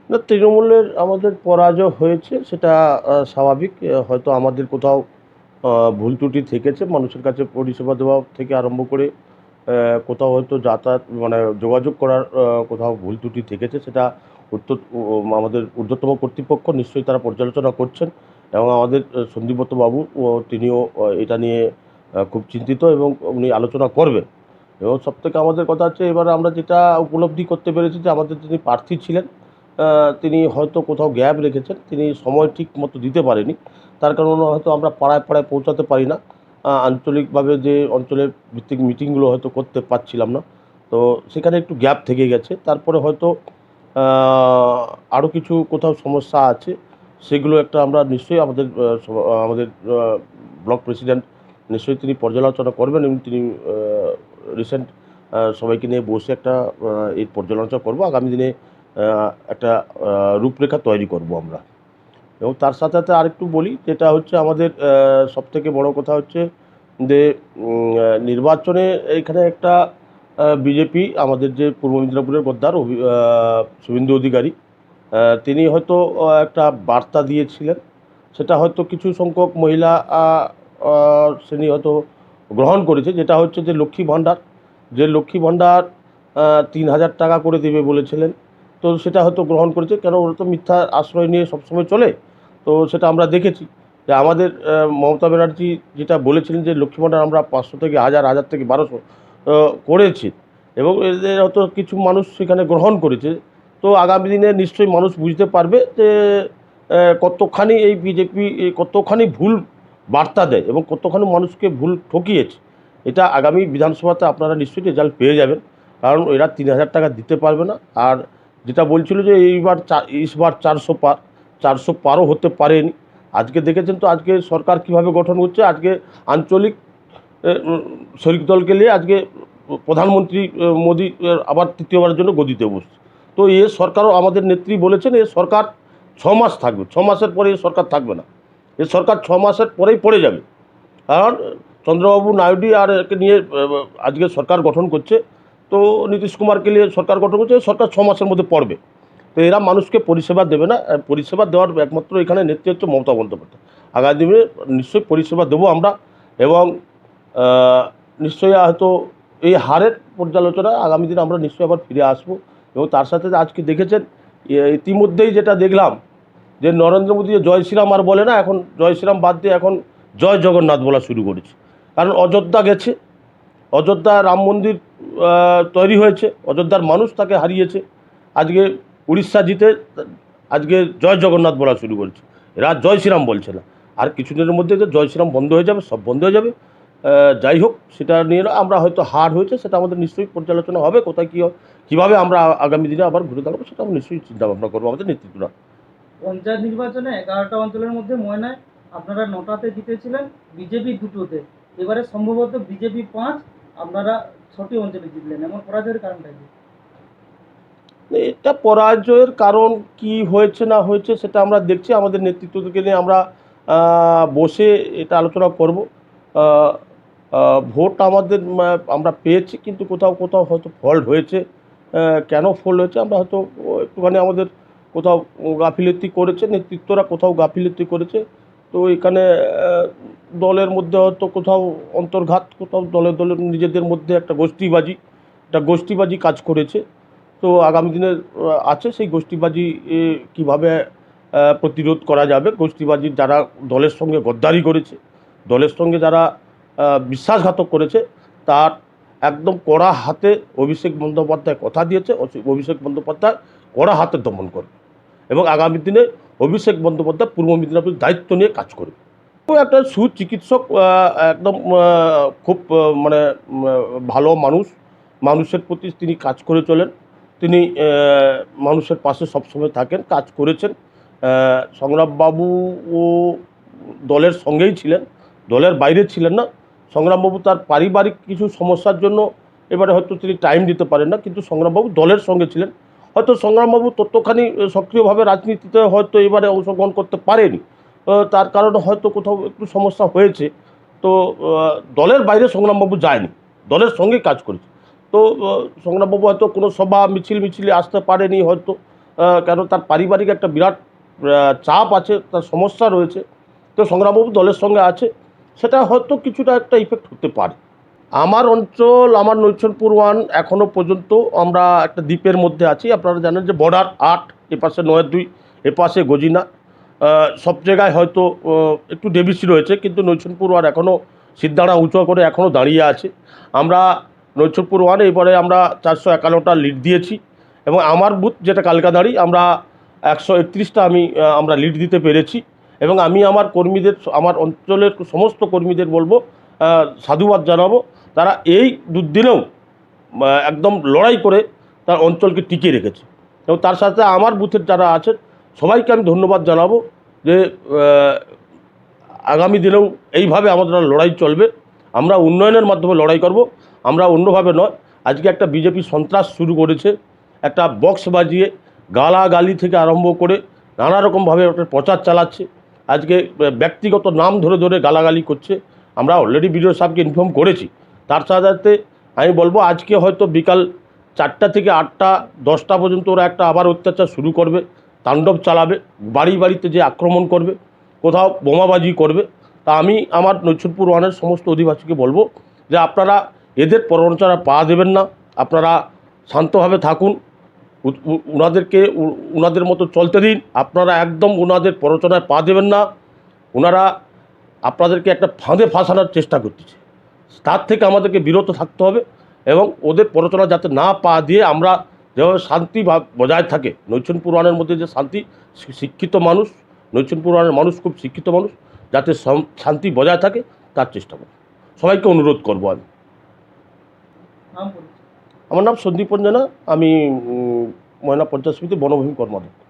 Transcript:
না, তৃণমূলের আমাদের পরাজয় হয়েছে সেটা স্বাভাবিক। হয়তো আমাদের কোথাও ভুল ত্রুটি থেকেছে, মানুষের কাছে পরিষেবা দেওয়া থেকে আরম্ভ করে কোথাও হয়তো যাতায়াত মানে যোগাযোগ করার কোথাও ভুল ত্রুটি থেকেছে, সেটা উত্তর আমাদের ঊর্ধ্বতম কর্তৃপক্ষ নিশ্চয়ই তারা পর্যালোচনা করছেন। এবং আমাদের সন্দীপত বাবু তিনিও এটা নিয়ে খুব চিন্তিত এবং উনি আলোচনা করবেন। এবং সবথেকে আমাদের কথা হচ্ছে, এবারে আমরা যেটা উপলব্ধি করতে পেরেছি যে আমাদের যিনি প্রার্থী ছিলেন তিনি হয়তো কোথাও গ্যাপ রেখেছেন, তিনি সময় ঠিক মতো দিতে পারেনি। তার কারণে হয়তো আমরা পাড়ায় পাড়ায় পৌঁছাতে পারি না, আঞ্চলিকভাবে যে অঞ্চলের ভিত্তিক মিটিংগুলো হয়তো করতে পারছিলাম না। তো সেখানে একটু গ্যাপ থেকে গেছে। তারপরে হয়তো আরও কিছু কোথাও সমস্যা আছে, সেগুলো একটা আমরা নিশ্চয়ই আমাদের ব্লক প্রেসিডেন্ট নিশ্চয়ই তিনি পর্যালোচনা করবেন এবং তিনি রিসেন্ট সবাইকে নিয়ে বসে একটা এই পর্যালোচনা করব, আগামী দিনে একটা রূপরেখা তৈরি করব আমরা। এবং তার সাথে সাথে আরেকটু বলি, যেটা হচ্ছে আমাদের সবথেকে বড় কথা হচ্ছে যে নির্বাচনে এখানে একটা বিজেপি আমাদের যে পূর্ব মেদিনীপুরের গদ্দার শুভেন্দু অধিকারী, তিনি হয়তো একটা বার্তা দিয়েছিলেন, সেটা হয়তো কিছু সংখ্যক মহিলা শ্রেণী হয়তো গ্রহণ করেছে, যেটা হচ্ছে যে লক্ষ্মী ভাণ্ডার 3,000 টাকা করে দেবে বলেছিলেন। তো সেটা হয়তো গ্রহণ করেছে, কেন ওরা তো মিথ্যা আশ্রয় নিয়ে সবসময় চলে। তো সেটা আমরা দেখেছি যে আমাদের মমতা ব্যানার্জি যেটা বলেছিলেন যে লক্ষ্মী ভাণ্ডার আমরা 500 থেকে 1000 থেকে 1200 করেছি, এবং এদের হয়তো কিছু মানুষ সেখানে গ্রহণ করেছে। তো আগামী দিনে নিশ্চয়ই মানুষ বুঝতে পারবে যে কতখানি এই বিজেপি কতখানি ভুল বার্তা দেয় এবং কতখানি মানুষকে ভুল ঠকিয়েছে। এটা আগামী বিধানসভাতে আপনারা নিশ্চয়ই রেজাল্ট পেয়ে যাবেন, কারণ এরা 3,000 টাকা দিতে পারবে না। আর যেটা বলছিল যে এইবার 400 পারও হতে পারেনি। আজকে দেখেছেন তো আজকে সরকার কিভাবে গঠন হচ্ছে। আজকে আঞ্চলিক শরিক দলকে নিয়ে আজকে প্রধানমন্ত্রী মোদী আবার তৃতীয়বারের জন্য গদিতে বসছে। তো এ সরকারও আমাদের নেত্রী বলেছেন এ সরকার 6 মাস থাকবে, 6 মাসের পরে এ সরকার থাকবে না, এ সরকার 6 মাসের পরেই পড়ে যাবে। কারণ চন্দ্রবাবু নাইডু আর একে নিয়ে আজকে সরকার গঠন করছে। তো নীতিশ কুমারকে নিয়ে সরকার গঠন করছে, সরকার 6 মাসের মধ্যে পড়বে। তো এরা মানুষকে পরিষেবা দেবে না, পরিষেবা দেওয়ার একমাত্র এখানে নেত্রী হচ্ছে মমতা বন্দ্যোপাধ্যায়। আগামী দিনে নিশ্চয়ই পরিষেবা দেবো আমরা। এবং নিশ্চয়ই হয়তো এই হারের পর্যালোচনা আগামী দিনে আমরা নিশ্চয়ই আবার ফিরে আসবো। এবং তার সাথে আজকে দেখেছেন ইতিমধ্যেই যেটা দেখলাম যে নরেন্দ্র মোদী জয় শ্রীরাম আর বলে না, এখন জয় শ্রীরাম বাদ দিয়ে এখন জয় জগন্নাথ বলা শুরু করেছে। কারণ অযোধ্যা গেছে, অযোধ্যা রাম মন্দির তৈরি হয়েছে, অযোধ্যার মানুষ তাকে হারিয়েছে। আজকে উড়িষ্যা জিতে আজকে জয় জগন্নাথ বলা শুরু করেছে, এরা জয় শ্রীরাম বলছে না। আর কিছুদিনের মধ্যে যে জয় শ্রীরাম বন্ধ হয়ে যাবে, সব বন্ধ হয়ে যাবে। যাই হোক, সেটা নিয়ে আমরা হয়তো হার হয়েছে, সেটা আমাদের নিশ্চয়ই পর্যালোচনা হবে, কোথায় কী কীভাবে আমরা আগামী দিনে আবার ঘুরে দাঁড়াবো, সেটা আমরা নিশ্চয়ই চিন্তাভাবনা করবো আমাদের নেতৃত্বরা। পঞ্চায়েত নির্বাচনে 11টা অঞ্চলের মধ্যে ময়নায় আপনারা 9টাতে জিতেছিলেন, বিজেপি 2টোতে। এবারে সম্ভবত বিজেপি 5, আপনারা 6টি অঞ্চলে জিতলেন, এমন পরাজয়ের কারণটা কি? এটা পরাজয়ের কারণ কি হয়েছে না হয়েছে সেটা আমরা দেখছি, আমাদের নেতৃত্বকে নিয়ে আমরা বসে এটা আলোচনা করব। ভোট আমাদের আমরা পেয়েছি, কিন্তু কোথাও কোথাও হয়তো ফল্ট হয়েছে। কেন ফল্ট হয়েছে আমরা হয়তো একটুখানি আমাদের কোথাও গাফিলতি করেছে, নেতৃত্বরা কোথাও গাফিলতি করেছে। তো এখানে দলের মধ্যে হয়তো কোথাও অন্তর্ঘাত, কোথাও দলের দলের নিজেদের মধ্যে একটা গোষ্ঠীবাজি কাজ করেছে। তো আগামী দিনে আছে সেই গোষ্ঠীবাজি কীভাবে প্রতিরোধ করা যাবে। গোষ্ঠীবাজির যারা দলের সঙ্গে গদ্দারি করেছে, দলের সঙ্গে যারা বিশ্বাসঘাতক করেছে, তার একদম কড়া হাতে অভিষেক বন্দ্যোপাধ্যায় কথা দিয়েছে, অভিষেক বন্দ্যোপাধ্যায় কড়া হাতে দমন করবে। এবং আগামী দিনে অভিষেক বন্দ্যোপাধ্যায় পূর্ব মেদিনীপুরের দায়িত্ব নিয়ে কাজ করবে। ও একটা সুচিকিৎসক, একদম খুব মানে ভালো মানুষ, মানুষের প্রতি তিনি কাজ করে চলেন। তিনি মানুষের পাশে সবসময় থাকেন, কাজ করেছেন। সংগ্রামবাবু ও দলের সঙ্গেই ছিলেন, দলের বাইরে ছিলেন না। সংগ্রামবাবু তার পারিবারিক কিছু সমস্যার জন্য এবারে হয়তো তিনি টাইম দিতে পারেন না, কিন্তু সংগ্রামবাবু দলের সঙ্গে ছিলেন। হয়তো সংগ্রামবাবু ততখানি সক্রিয়ভাবে রাজনীতিতে হয়তো এবারে অংশগ্রহণ করতে পারেনি, তার কারণে হয়তো কোথাও একটু সমস্যা হয়েছে। তো দলের বাইরে সংগ্রামবাবু যায়নি, দলের সঙ্গে কাজ করেছে। তো সংগ্রামবাবু হয়তো কোনো সভা মিছিলে আসতে পারেনি হয়তো, কেন তার পারিবারিক একটা বিরাট চাপ আছে, তার সমস্যা রয়েছে, তো সংগ্রামবাবু দলের সঙ্গে আছে, সেটা হয়তো কিছুটা একটা ইফেক্ট হতে পারে। আমার অঞ্চল, আমার নৈচনপুর 1 এখনও পর্যন্ত আমরা একটা দ্বীপের মধ্যে আছি। আপনারা জানেন যে বর্ডার 8, এপাশে 9-2, এপাশে গজিনা, সব জায়গায় হয়তো একটু ডেবিসি রয়েছে, কিন্তু নৈচনপুর 1 এখনও সিদ্ধাড়া উঁচু করে এখনও দাঁড়িয়ে আছে। আমরা নৈচনপুর 1 এবারে আমরা 451টা লিড দিয়েছি, এবং আমার বুথ যেটা কালকাদাঁড়ি, আমরা 131টা আমরা লিড দিতে পেরেছি। এবং আমি আমার কর্মীদের, আমার অঞ্চলের সমস্ত কর্মীদের বলবো, সাধুবাদ জানাবো, তারা এই দুদিনেও একদম লড়াই করে তার অঞ্চলকে টিকিয়ে রেখেছে। এবং তার সাথে আমার বুথের যারা আছেন সবাইকে আমি ধন্যবাদ জানাবো যে আগামী দিনেও এইভাবে আমাদের লড়াই চলবে। আমরা উন্নয়নের মাধ্যমে লড়াই করব, আমরা অন্যভাবে নয়। আজকে একটা বিজেপি সন্ত্রাস শুরু করেছে, একটা বক্স বাজিয়ে গালাগালি থেকে আরম্ভ করে নানা রকমভাবে একটা প্রচার চালাচ্ছে। আজকে ব্যক্তিগত নাম ধরে ধরে গালাগালি করছে। আমরা অলরেডি বিডিও সাহেবকে ইনফর্ম করেছি। তার সাথে আমি বলবো, আজকে হয়তো বিকাল 4টা থেকে 8টা 10টা পর্যন্ত ওরা একটা আবার অত্যাচার শুরু করবে, তাণ্ডব চালাবে, বাড়ি বাড়িতে যে আক্রমণ করবে, কোথাও বোমাবাজি করবে। তা আমি আমার নৈচনপুর 1-এর সমস্ত অধিবাসীকে বলবো যে আপনারা এদের প্ররোচনায় পা দেবেন না, আপনারা শান্তভাবে থাকুন, ওনাদের মতো চলতে দিন। আপনারা একদম ওনাদের প্ররোচনায় পা দেবেন না। ওনারা আপনাদেরকে একটা ফাঁদে ফাঁসানোর চেষ্টা করতেছে, তার থেকে আমাদেরকে বিরত থাকতে হবে, এবং ওদের প্ররোচনা যাতে না পা দিয়ে আমরা যেভাবে শান্তি বজায় থাকে, নৈচনপুর 1-এর মধ্যে যে শান্তি, শিক্ষিত মানুষ, নৈচনপুর 1-এর মানুষ খুব শিক্ষিত মানুষ, যাতে শান্তি বজায় থাকে তার চেষ্টা করব। সবাইকে অনুরোধ করব আমি। নাম বলুন। আমার নাম সন্দীপ রঞ্জনা, আমি ময়না পঞ্চায়েত সমিতি বনভূমি কর্মাধ্যক্ষ।